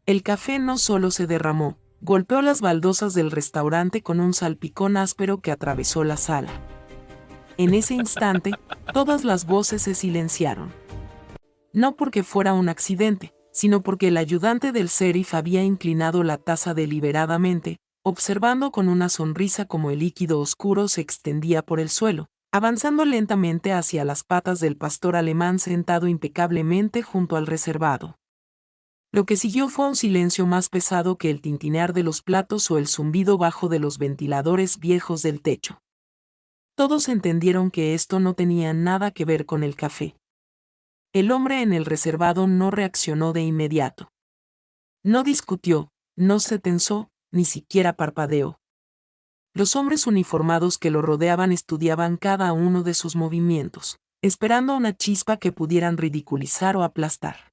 El café no solo se derramó, golpeó las baldosas del restaurante con un salpicón áspero que atravesó la sala. En ese instante, todas las voces se silenciaron. No porque fuera un accidente, sino porque el ayudante del sheriff había inclinado la taza deliberadamente, observando con una sonrisa cómo el líquido oscuro se extendía por el suelo, avanzando lentamente hacia las patas del pastor alemán sentado impecablemente junto al reservado. Lo que siguió fue un silencio más pesado que el tintinear de los platos o el zumbido bajo de los ventiladores viejos del techo. Todos entendieron que esto no tenía nada que ver con el café. El hombre en el reservado no reaccionó de inmediato. No discutió, no se tensó, ni siquiera parpadeó. Los hombres uniformados que lo rodeaban estudiaban cada uno de sus movimientos, esperando una chispa que pudieran ridiculizar o aplastar.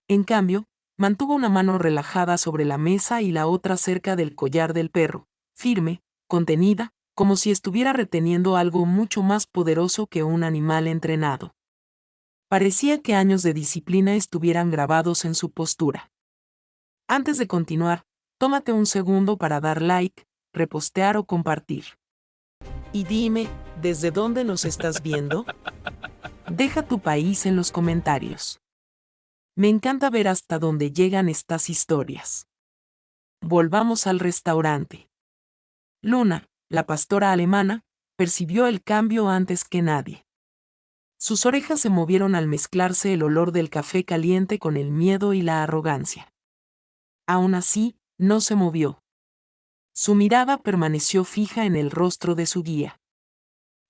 En cambio, mantuvo una mano relajada sobre la mesa y la otra cerca del collar del perro, firme, contenida, como si estuviera reteniendo algo mucho más poderoso que un animal entrenado. Parecía que años de disciplina estuvieran grabados en su postura. Antes de continuar, tómate un segundo para dar like, repostear o compartir. Y dime, ¿desde dónde nos estás viendo? Deja tu país en los comentarios. Me encanta ver hasta dónde llegan estas historias. Volvamos al restaurante. Luna, la pastora alemana, percibió el cambio antes que nadie. Sus orejas se movieron al mezclarse el olor del café caliente con el miedo y la arrogancia. Aún así, no se movió. Su mirada permaneció fija en el rostro de su guía.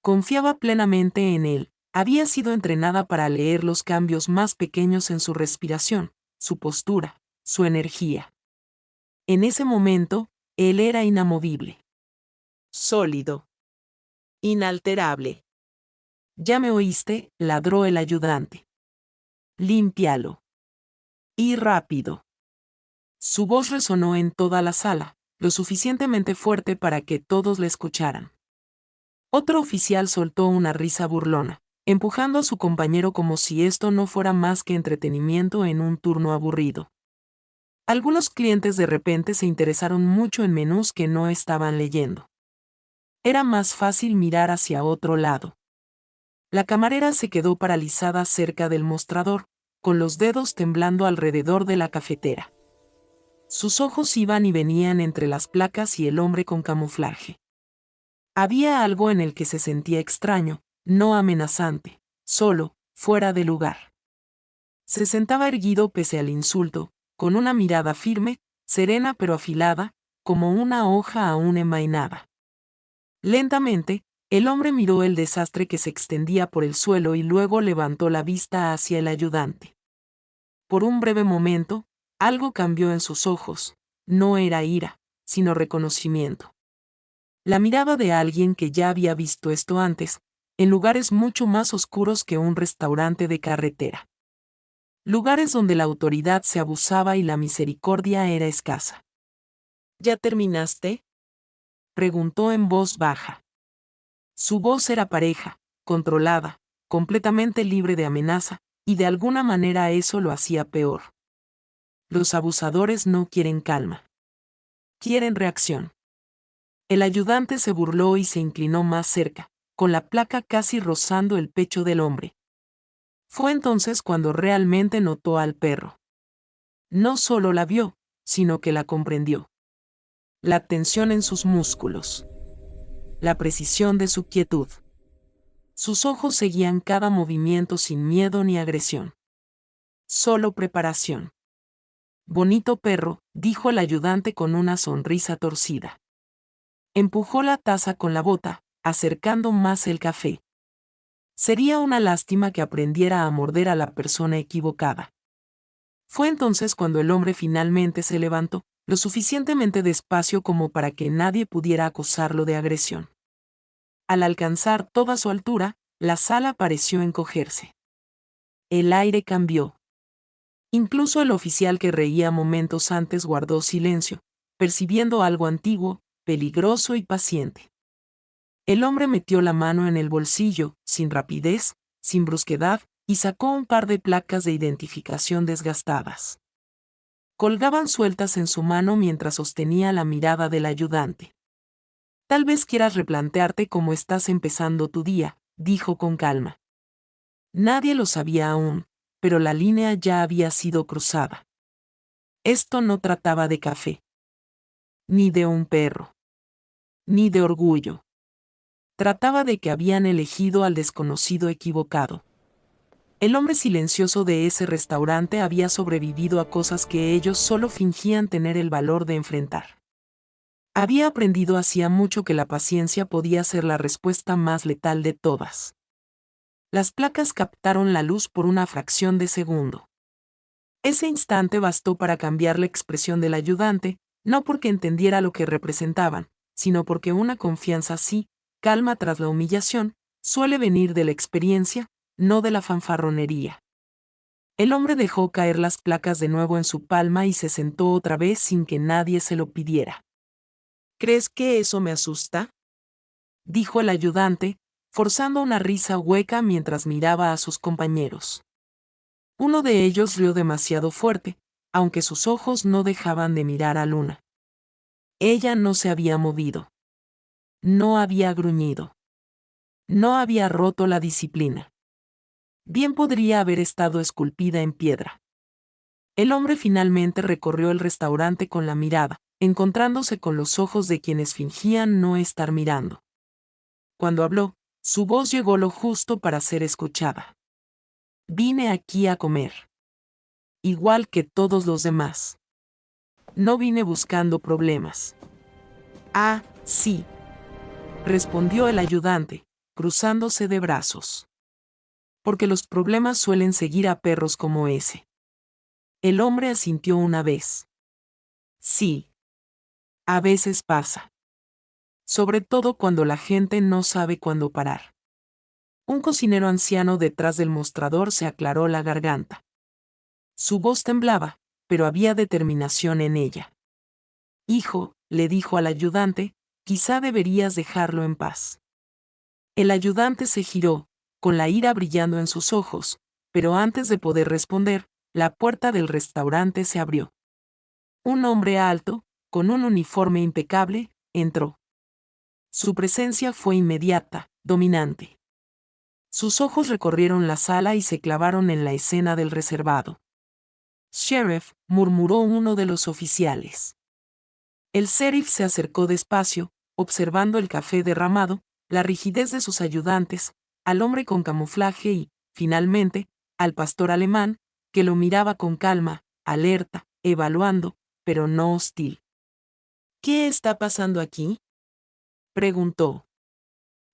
Confiaba plenamente en él. Había sido entrenada para leer los cambios más pequeños en su respiración, su postura, su energía. En ese momento, él era inamovible. Sólido. Inalterable. Ya me oíste, ladró el ayudante. Límpialo. Y rápido. Su voz resonó en toda la sala, lo suficientemente fuerte para que todos le escucharan. Otro oficial soltó una risa burlona, empujando a su compañero como si esto no fuera más que entretenimiento en un turno aburrido. Algunos clientes de repente se interesaron mucho en menús que no estaban leyendo. Era más fácil mirar hacia otro lado. La camarera se quedó paralizada cerca del mostrador, con los dedos temblando alrededor de la cafetera. Sus ojos iban y venían entre las placas y el hombre con camuflaje. Había algo en el que se sentía extraño, no amenazante, solo, fuera de lugar. Se sentaba erguido pese al insulto, con una mirada firme, serena pero afilada, como una hoja aún envainada. Lentamente, el hombre miró el desastre que se extendía por el suelo y luego levantó la vista hacia el ayudante. Por un breve momento, algo cambió en sus ojos, no era ira, sino reconocimiento. La mirada de alguien que ya había visto esto antes, en lugares mucho más oscuros que un restaurante de carretera. Lugares donde la autoridad se abusaba y la misericordia era escasa. ¿Ya terminaste?, preguntó en voz baja. Su voz era pareja, controlada, completamente libre de amenaza, y de alguna manera eso lo hacía peor. Los abusadores no quieren calma. Quieren reacción. El ayudante se burló y se inclinó más cerca, con la placa casi rozando el pecho del hombre. Fue entonces cuando realmente notó al perro. No solo la vio, sino que la comprendió. La tensión en sus músculos. La precisión de su quietud. Sus ojos seguían cada movimiento sin miedo ni agresión. Solo preparación. Bonito perro, dijo el ayudante con una sonrisa torcida. Empujó la taza con la bota, acercando más el café. Sería una lástima que aprendiera a morder a la persona equivocada. Fue entonces cuando el hombre finalmente se levantó, lo suficientemente despacio como para que nadie pudiera acusarlo de agresión. Al alcanzar toda su altura, la sala pareció encogerse. El aire cambió. Incluso el oficial que reía momentos antes guardó silencio, percibiendo algo antiguo, peligroso y paciente. El hombre metió la mano en el bolsillo, sin rapidez, sin brusquedad, y sacó un par de placas de identificación desgastadas. colgaban sueltas en su mano mientras sostenía la mirada del ayudante. Tal vez quieras replantearte cómo estás empezando tu día, dijo con calma. Nadie lo sabía aún, pero la línea ya había sido cruzada. Esto no trataba de café. Ni de un perro. Ni de orgullo. Trataba de que habían elegido al desconocido equivocado. El hombre silencioso de ese restaurante había sobrevivido a cosas que ellos solo fingían tener el valor de enfrentar. Había aprendido hacía mucho que la paciencia podía ser la respuesta más letal de todas. Las placas captaron la luz por una fracción de segundo. Ese instante bastó para cambiar la expresión del ayudante, no porque entendiera lo que representaban, sino porque una confianza así, calma tras la humillación, suele venir de la experiencia, no de la fanfarronería. El hombre dejó caer las placas de nuevo en su palma y se sentó otra vez sin que nadie se lo pidiera. ¿Crees que eso me asusta?, dijo el ayudante, forzando una risa hueca mientras miraba a sus compañeros. Uno de ellos rió demasiado fuerte, aunque sus ojos no dejaban de mirar a Luna. Ella no se había movido. No había gruñido. No había roto la disciplina. Bien podría haber estado esculpida en piedra. El hombre finalmente recorrió el restaurante con la mirada, encontrándose con los ojos de quienes fingían no estar mirando. Cuando habló, su voz llegó lo justo para ser escuchada. Vine aquí a comer. Igual que todos los demás. No vine buscando problemas. Ah, sí, respondió el ayudante, cruzándose de brazos. Porque los problemas suelen seguir a perros como ese. El hombre asintió una vez. Sí. A veces pasa. Sobre todo cuando la gente no sabe cuándo parar. Un cocinero anciano detrás del mostrador se aclaró la garganta. Su voz temblaba, pero había determinación en ella. Hijo, le dijo al ayudante, quizá deberías dejarlo en paz. El ayudante se giró, con la ira brillando en sus ojos, pero antes de poder responder, la puerta del restaurante se abrió. Un hombre alto, con un uniforme impecable, entró. Su presencia fue inmediata, dominante. Sus ojos recorrieron la sala y se clavaron en la escena del reservado. Sheriff, murmuró uno de los oficiales. El sheriff se acercó despacio, observando el café derramado, la rigidez de sus ayudantes, al hombre con camuflaje y, finalmente, al pastor alemán, que lo miraba con calma, alerta, evaluando, pero no hostil. ¿Qué está pasando aquí?, preguntó.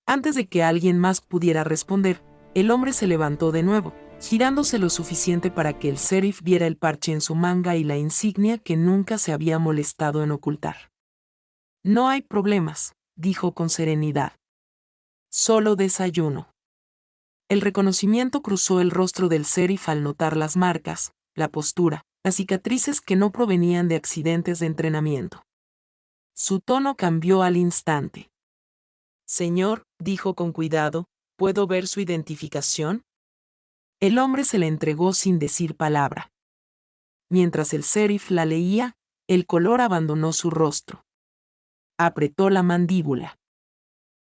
Antes de que alguien más pudiera responder, el hombre se levantó de nuevo, girándose lo suficiente para que el sheriff viera el parche en su manga y la insignia que nunca se había molestado en ocultar. No hay problemas, dijo con serenidad. Solo desayuno. El reconocimiento cruzó el rostro del sheriff al notar las marcas, la postura, las cicatrices que no provenían de accidentes de entrenamiento. Su tono cambió al instante. Señor, dijo con cuidado, ¿puedo ver su identificación? El hombre se la entregó sin decir palabra. Mientras el sheriff la leía, el color abandonó su rostro. Apretó la mandíbula.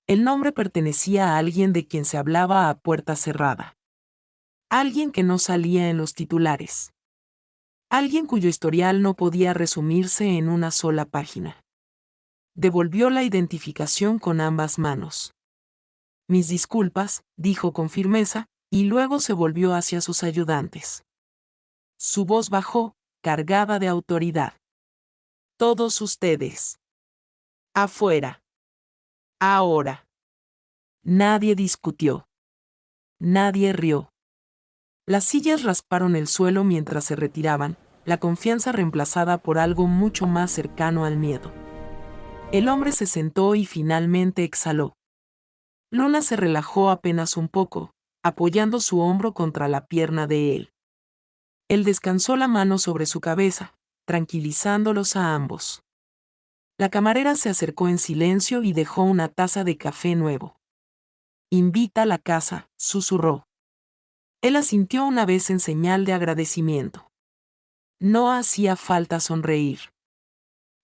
El nombre pertenecía a alguien de quien se hablaba a puerta cerrada. Alguien que no salía en los titulares. Alguien cuyo historial no podía resumirse en una sola página. Devolvió la identificación con ambas manos. Mis disculpas, dijo con firmeza, y luego se volvió hacia sus ayudantes. Su voz bajó, cargada de autoridad. Todos ustedes. Afuera. Ahora. Nadie discutió. Nadie rió. Las sillas rasparon el suelo mientras se retiraban, la confianza reemplazada por algo mucho más cercano al miedo. El hombre se sentó y finalmente exhaló. Luna se relajó apenas un poco, apoyando su hombro contra la pierna de él. Él descansó la mano sobre su cabeza, tranquilizándolos a ambos. La camarera se acercó en silencio y dejó una taza de café nuevo. Invita a la casa, susurró. Él asintió una vez en señal de agradecimiento. No hacía falta sonreír.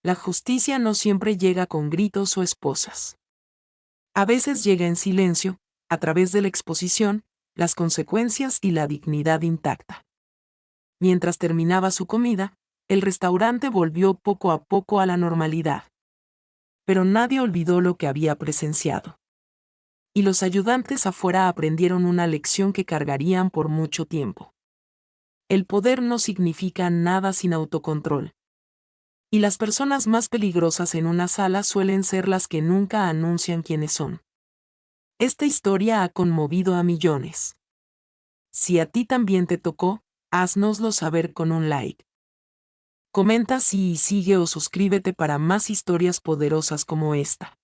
La justicia no siempre llega con gritos o esposas. A veces llega en silencio, a través de la exposición, las consecuencias y la dignidad intacta. Mientras terminaba su comida, el restaurante volvió poco a poco a la normalidad. Pero nadie olvidó lo que había presenciado. Y los ayudantes afuera aprendieron una lección que cargarían por mucho tiempo. El poder no significa nada sin autocontrol. Y las personas más peligrosas en una sala suelen ser las que nunca anuncian quiénes son. Esta historia ha conmovido a millones. Si a ti también te tocó, haznoslo saber con un like. Comenta si y sigue o suscríbete para más historias poderosas como esta.